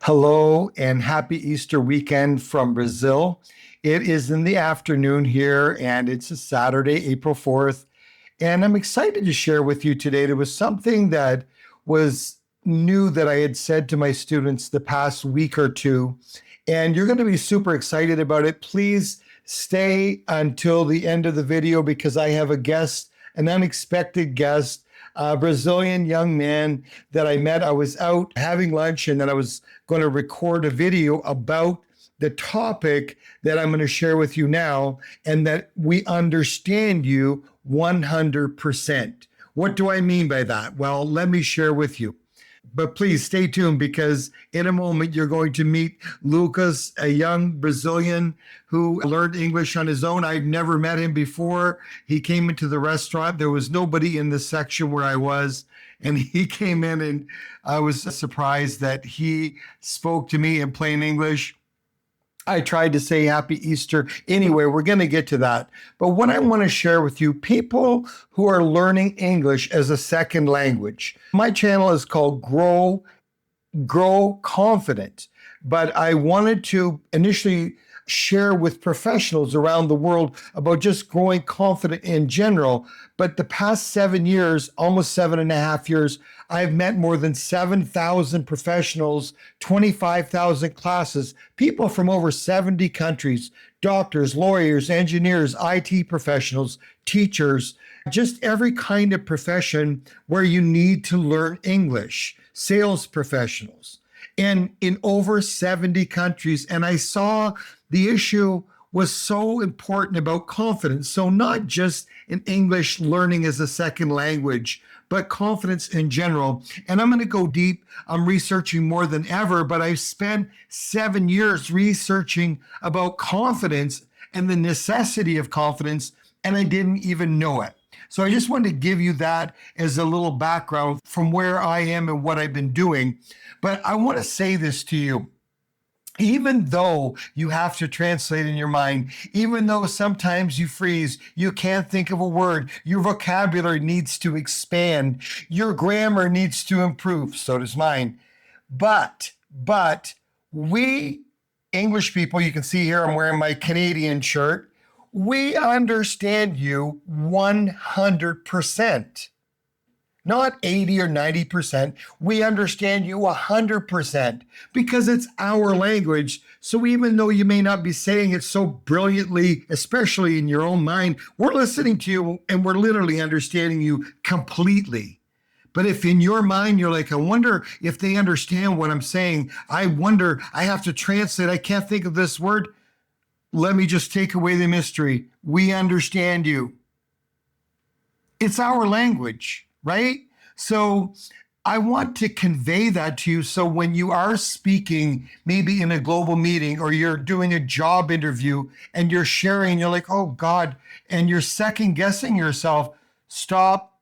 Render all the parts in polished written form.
Hello and happy Easter weekend from Brazil. It is in the afternoon here and it's a Saturday, April 4th. And I'm excited to share with you today. There was something that was new that I had said to my students the past week or two, and you're going to be super excited about it. Please stay until the end of the video because I have a guest, an unexpected guest, a Brazilian young man that I met. I was out having lunch and then I was going to record a video about the topic that I'm going to share with you now, and that we understand you 100%. What do I mean by that? Well, let me share with you. But please stay tuned because in a moment you're going to meet Lucas, a young Brazilian who learned English on his own. I'd never met him before. He came into the restaurant. There was nobody in the section where I was. And he came in and I was surprised that he spoke to me in plain English. I tried to say happy Easter. Anyway, we're going to get to that. But what I want to share with you, people who are learning English as a second language. My channel is called Grow Confident, but I wanted to initially share with professionals around the world about just growing confident in general. But the past 7 years, almost 7.5 years, I've met more than 7,000 professionals, 25,000 classes, people from over 70 countries, doctors, lawyers, engineers, IT professionals, teachers, just every kind of profession where you need to learn English, sales professionals, and in over 70 countries. And I saw the issue was so important about confidence. So not just in English learning as a second language, but confidence in general. And I'm going to go deep. I'm researching more than ever, but I've spent 7 years researching about confidence and the necessity of confidence, and I didn't even know it. So I just wanted to give you that as a little background from where I am and what I've been doing. But I want to say this to you. Even though you have to translate in your mind, even though sometimes you freeze, you can't think of a word, your vocabulary needs to expand, your grammar needs to improve, so does mine. But we English people, you can see here I'm wearing my Canadian shirt, we understand you 100%. Not 80 or 90%. We understand you 100% because it's our language. So even though you may not be saying it so brilliantly, especially in your own mind, we're listening to you and we're literally understanding you completely. But if in your mind, you're like, I wonder if they understand what I'm saying. I wonder, I have to translate. I can't think of this word. Let me just take away the mystery. We understand you. It's our language. Right? So I want to convey that to you. So when you are speaking, maybe in a global meeting or you're doing a job interview and you're sharing, you're like, oh God, and you're second guessing yourself, stop,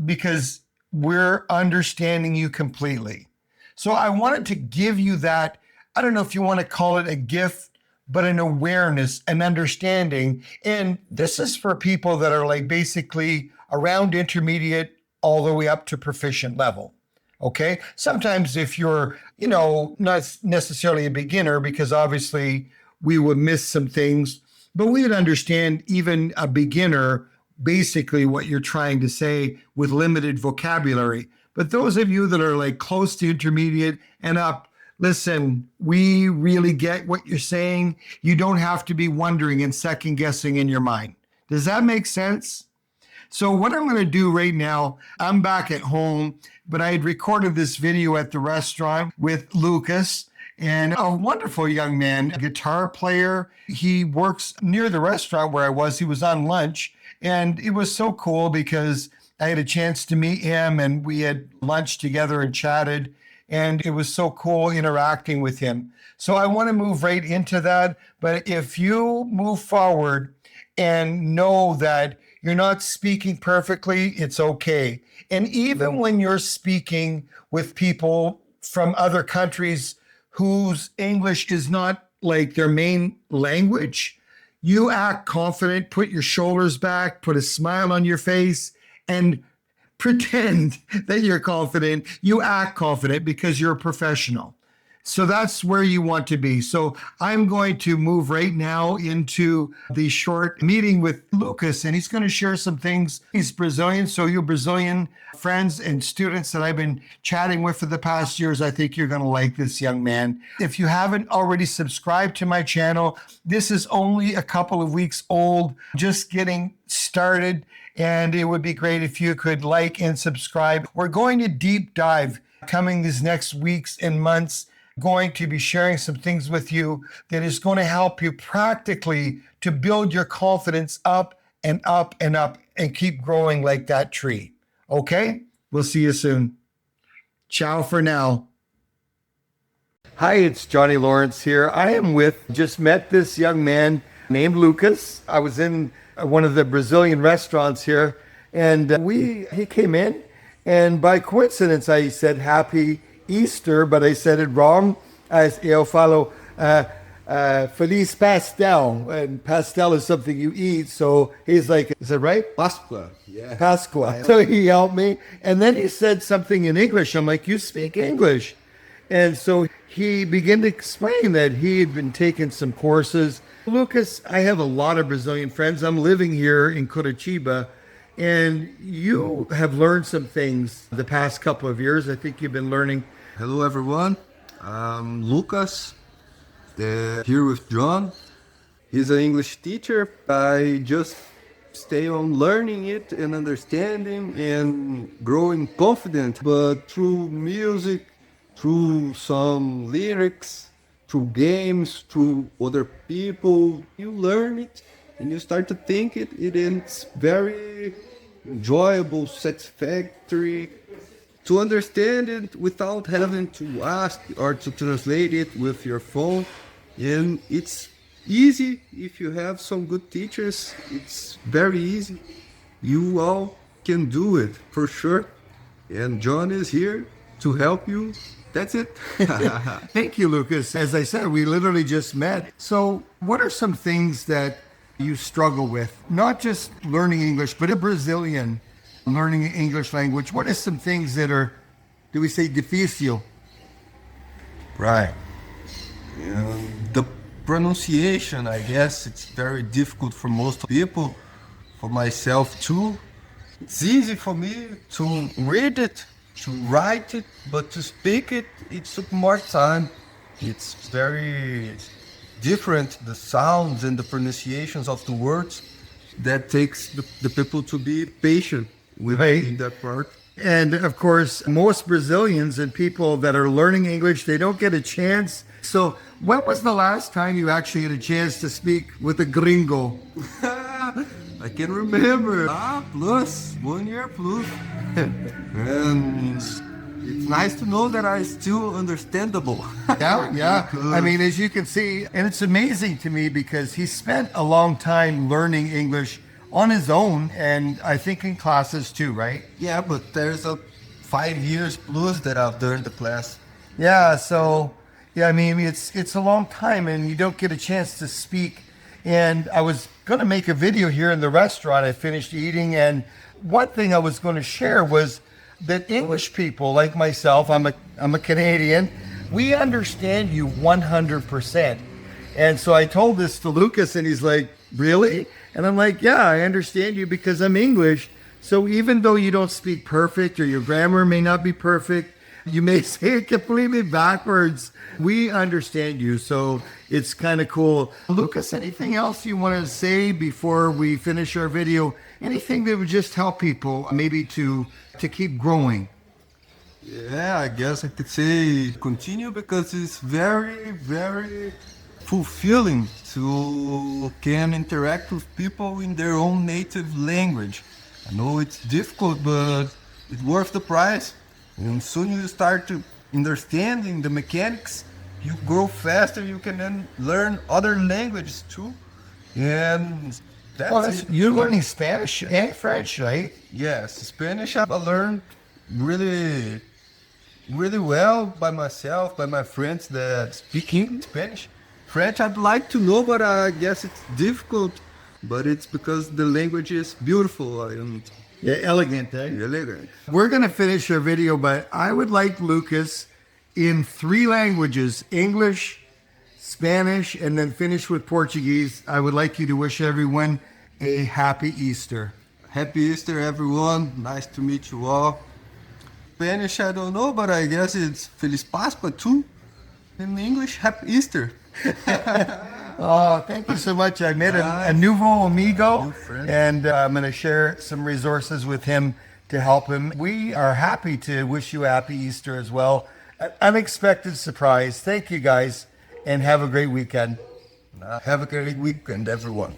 because we're understanding you completely. So I wanted to give you that, I don't know if you want to call it a gift, but an awareness, an understanding. And this is for people that are like basically around intermediate all the way up to proficient level. Okay. Sometimes if you're, not necessarily a beginner, because obviously we would miss some things, but we would understand even a beginner, basically what you're trying to say with limited vocabulary. But those of you that are like close to intermediate and up, listen, we really get what you're saying. You don't have to be wondering and second guessing in your mind. Does that make sense? So what I'm going to do right now, I'm back at home, but I had recorded this video at the restaurant with Lucas, and a wonderful young man, a guitar player. He works near the restaurant where I was. He was on lunch, and it was so cool because I had a chance to meet him, and we had lunch together and chatted, and it was so cool interacting with him. So I want to move right into that, but if you move forward and know that you're not speaking perfectly, it's okay. And even when you're speaking with people from other countries whose English is not like their main language, you act confident, put your shoulders back, put a smile on your face, and pretend that you're confident. You act confident because you're a professional. So that's where you want to be. So I'm going to move right now into the short meeting with Lucas, and he's going to share some things. He's Brazilian. So you Brazilian friends and students that I've been chatting with for the past years, I think you're going to like this young man. If you haven't already subscribed to my channel, this is only a couple of weeks old, just getting started. And it would be great if you could like and subscribe. We're going to deep dive coming these next weeks and months, going to be sharing some things with you that is going to help you practically to build your confidence up and up and up and keep growing like that tree. Okay? We'll see you soon. Ciao for now. Hi, it's Johnny Lawrence here. I am just met this young man named Lucas. I was in one of the Brazilian restaurants here, and he came in, and by coincidence I said Happy Easter, but I said it wrong. Eu falo Feliz Pastel, and pastel is something you eat. So he's like, is that right? Pasqua. Yeah. Pasqua. So he helped me. And then he said something in English. I'm like, you speak English. And so he began to explain that he had been taking some courses. Lucas, I have a lot of Brazilian friends. I'm living here in Curitiba, and you have learned some things the past couple of years. I think you've been learning. Hello, everyone. I'm Lucas, here with John. He's an English teacher. I just stay on learning it and understanding and growing confident. But through music, through some lyrics, through games, through other people, you learn it and you start to think it. It's very enjoyable, satisfactory to understand it without having to ask or to translate it with your phone. And it's easy if you have some good teachers. It's very easy. You all can do it for sure. And John is here to help you. That's it. Thank you, Lucas. As I said, we literally just met. So what are some things that you struggle with? Not just learning English, but a Brazilian learning English language. What are some things that are, do we say difícil? Right. The pronunciation, I guess, it's very difficult for most people, for myself too. It's easy for me to read it, to write it, but to speak it, it took more time. It's very different, the sounds and the pronunciations of the words. That takes the people to be patient with in that part. And of course, most Brazilians and people that are learning English, they don't get a chance. So when was the last time you actually had a chance to speak with a gringo? I can remember. 1 year plus. And it's nice to know that I'm still understandable. Yeah. I mean, as you can see, and it's amazing to me because he spent a long time learning English on his own, and I think in classes too, right? Yeah, but there's a 5 years plus that I've done the class. Yeah, so yeah, I mean, it's a long time, and you don't get a chance to speak. And I was going to make a video here in the restaurant. I finished eating, and one thing I was going to share was that English people like myself, I'm a Canadian, we understand you 100%. And so I told this to Lucas, and he's like, really? And I'm like, yeah, I understand you because I'm English. So even though you don't speak perfect or your grammar may not be perfect, you may say it completely backwards, we understand you. So it's kind of cool. Lucas, anything else you want to say before we finish our video? Anything that would just help people maybe to keep growing? Yeah, I guess I could say continue because it's very, very fulfilling to can interact with people in their own native language. I know it's difficult, but it's worth the price. And soon you start to understanding the mechanics, you grow faster, you can then learn other languages too. And that's it. You're learning Spanish and French, right? Yes, Spanish I learned really, really well by myself, by my friends that speak Spanish. French I'd like to know, but I guess it's difficult. But it's because the language is beautiful and yeah, elegant, eh? elegant. We're going to finish our video, but I would like Lucas in three languages: English, Spanish, and then finish with Portuguese. I would like you to wish everyone a happy Easter. Happy Easter, everyone. Nice to meet you all. Spanish, I don't know, but I guess it's Feliz Páscoa too. In English, Happy Easter. Oh, thank you so much. I met a nouveau amigo, New friend. and I'm going to share some resources with him to help him. We are happy to wish you a happy Easter as well. An unexpected surprise. Thank you guys, and have a great weekend. Have a great weekend, everyone.